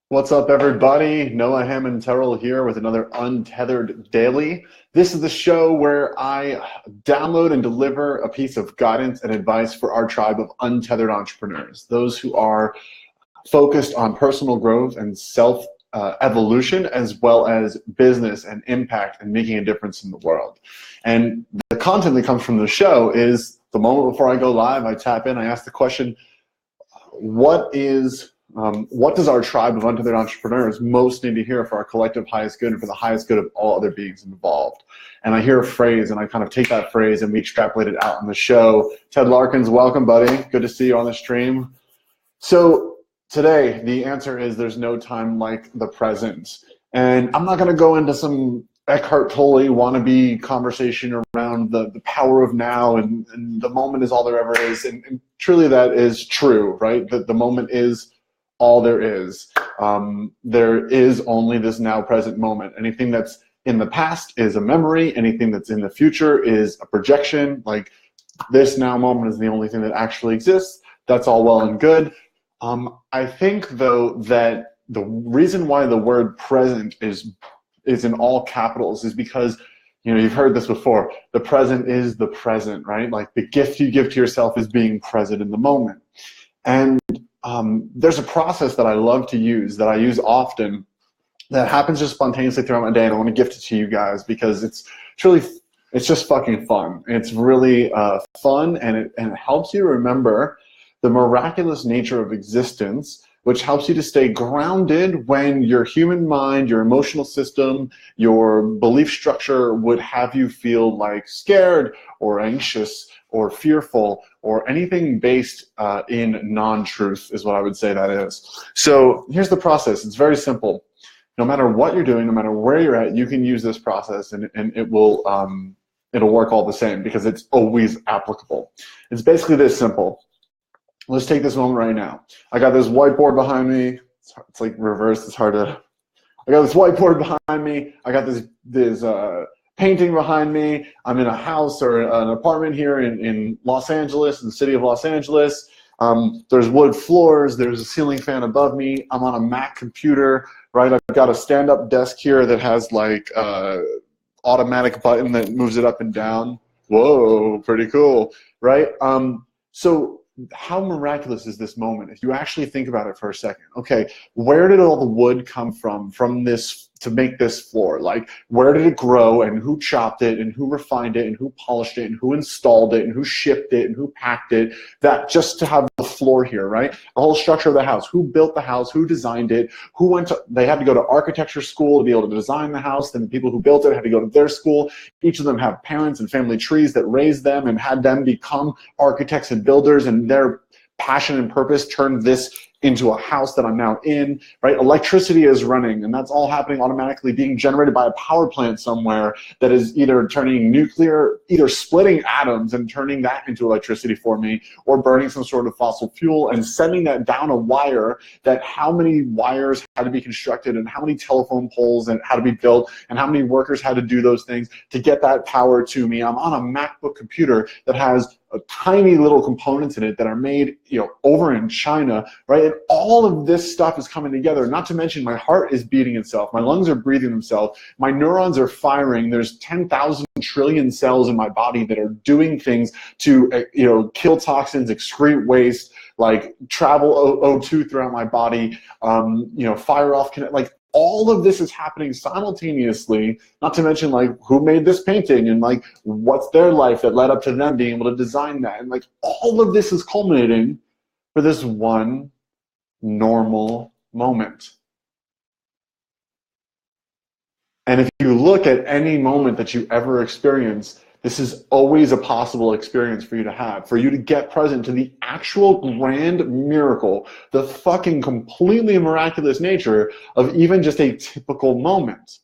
What's up, everybody? Noah Hammond Terrell here with another Untethered Daily. This is the show where I download and deliver a piece of guidance and advice for our tribe of untethered entrepreneurs, those who are focused on personal growth and self evolution, as well as business and impact and making a difference in the world. And the content that comes from the show is the moment before I go live, I tap in, I ask the question, what does our tribe of untethered entrepreneurs most need to hear for our collective highest good and for the highest good of all other beings involved? And I hear a phrase and I kind of take that phrase and we extrapolate it out on the show. Ted Larkins, welcome, buddy. Good to see you on the stream. So today, the answer is there's no time like the present. And I'm not going to go into some Eckhart Tolle wannabe conversation around the power of now and the moment is all there ever is. And truly that is true, right? That the moment is all there is. There is only this now present moment. Anything that's in the past is a memory. Anything that's in the future is a projection. Like this now moment is the only thing that actually exists. That's all well and good. I think though that the reason why the word present is in all capitals is because, you've heard this before. The present is the present, right? Like the gift you give to yourself is being present in the moment. And there's a process that I love to use, that I use often, that happens just spontaneously throughout my day, and I want to gift it to you guys because it's just fucking fun. It's really fun, and it helps you remember the miraculous nature of existence, which helps you to stay grounded when your human mind, your emotional system, your belief structure would have you feel like scared or anxious or fearful or anything based in non-truth is what I would say that is. So here's the process. It's very simple. No matter what you're doing, no matter where you're at, you can use this process and it will it'll work all the same because it's always applicable. It's basically this simple. Let's take this moment right now. I got this whiteboard behind me. It's like reversed. It's hard to. I got this whiteboard behind me. I got this painting behind me. I'm in a house or an apartment here in Los Angeles, in the city of Los Angeles. There's wood floors. There's a ceiling fan above me. I'm on a Mac computer, right? I've got a stand-up desk here that has like automatic button that moves it up and down. Whoa, pretty cool, right? So how miraculous is this moment if you actually think about it for a second? Okay, where did all the wood come from this to make this floor? Like, where did it grow and who chopped it and who refined it and who polished it and who installed it and who shipped it and who packed it? That just to have the floor here, right? The whole structure of the house. Who built the house? Who designed it? They had to go to architecture school to be able to design the house. Then the people who built it had to go to their school. Each of them have parents and family trees that raised them and had them become architects and builders, and their passion and purpose turned this into a house that I'm now in, right? Electricity is running, and that's all happening automatically, being generated by a power plant somewhere that is either turning nuclear, either splitting atoms and turning that into electricity for me, or burning some sort of fossil fuel and sending that down a wire, that how many wires had to be constructed and how many telephone poles and had to be built and how many workers had to do those things to get that power to me. I'm on a MacBook computer that has tiny little components in it that are made, over in China, right? And all of this stuff is coming together. Not to mention my heart is beating itself. My lungs are breathing themselves. My neurons are firing. There's 10,000 trillion cells in my body that are doing things to, kill toxins, excrete waste, like travel O2 throughout my body, fire off, like all of this is happening simultaneously, not to mention like who made this painting and like what's their life that led up to them being able to design that. And like all of this is culminating for this one normal moment. And if you look at any moment that you ever experience, this is always a possible experience for you to have, for you to get present to the actual grand miracle, the fucking completely miraculous nature of even just a typical moment,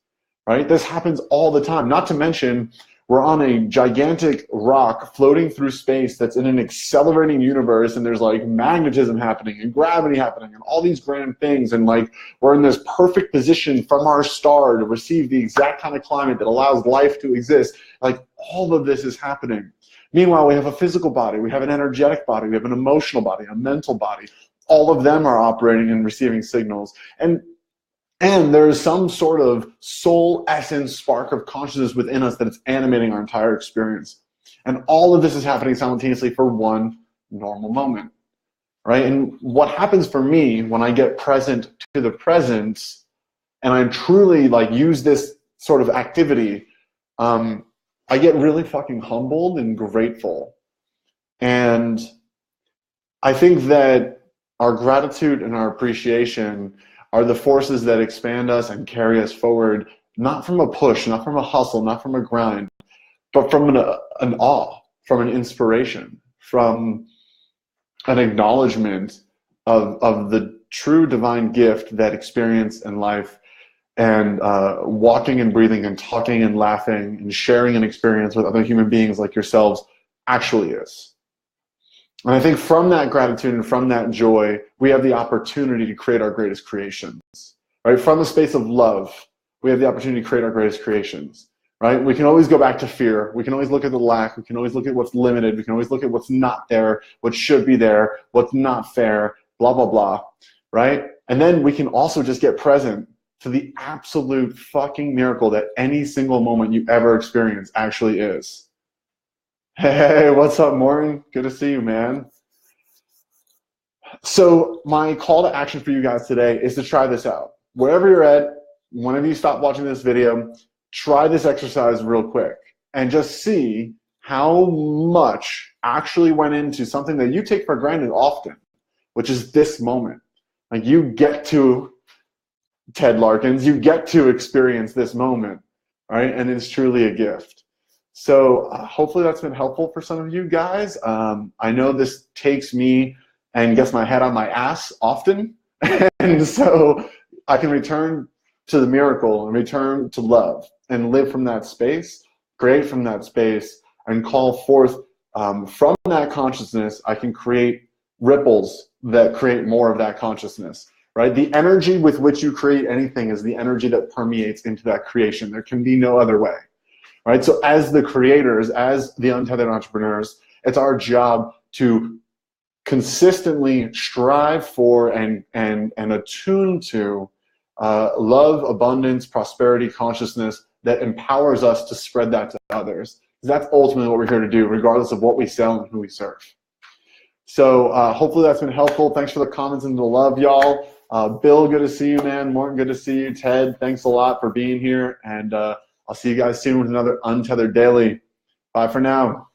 right? This happens all the time. Not to mention, we're on a gigantic rock floating through space that's in an accelerating universe, and there's like magnetism happening and gravity happening and all these grand things, and like we're in this perfect position from our star to receive the exact kind of climate that allows life to exist. Like all of this is happening. Meanwhile, we have a physical body, we have an energetic body, we have an emotional body, a mental body. all of them are operating and receiving signals. And there is some sort of soul essence spark of consciousness within us that is animating our entire experience. And all of this is happening simultaneously for one normal moment, right? And what happens for me when I get present to the present and I truly like use this sort of activity, I get really fucking humbled and grateful. And I think that our gratitude and our appreciation are the forces that expand us and carry us forward, not from a push, not from a hustle, not from a grind, but from an awe, from an inspiration, from an acknowledgement of the true divine gift that experience and life and walking and breathing and talking and laughing and sharing an experience with other human beings like yourselves actually is. And I think from that gratitude and from that joy, we have the opportunity to create our greatest creations, right? From the space of love, we have the opportunity to create our greatest creations, right? We can always go back to fear. We can always look at the lack. We can always look at what's limited. We can always look at what's not there, what should be there, what's not fair, blah, blah, blah, right? And then we can also just get present to the absolute fucking miracle that any single moment you ever experience actually is. Hey, what's up, Morton? Good to see you, man. So my call to action for you guys today is to try this out. Wherever you're at, whenever you stop watching this video, try this exercise real quick and just see how much actually went into something that you take for granted often, which is this moment. Like you get to, Ted Larkins, you get to experience this moment, right? And it's truly a gift. So hopefully that's been helpful for some of you guys. I know this takes me and gets my head on my ass often. And so I can return to the miracle and return to love and live from that space, create from that space, and call forth from that consciousness. I can create ripples that create more of that consciousness, right? The energy with which you create anything is the energy that permeates into that creation. There can be no other way. Right? So as the creators, as the untethered entrepreneurs, it's our job to consistently strive for and attune to love, abundance, prosperity, consciousness that empowers us to spread that to others. That's ultimately what we're here to do, regardless of what we sell and who we serve. So hopefully that's been helpful. Thanks for the comments and the love, y'all. Bill, good to see you, man. Morton, good to see you. Ted, thanks a lot for being here. And I'll see you guys soon with another Untethered Daily. Bye for now.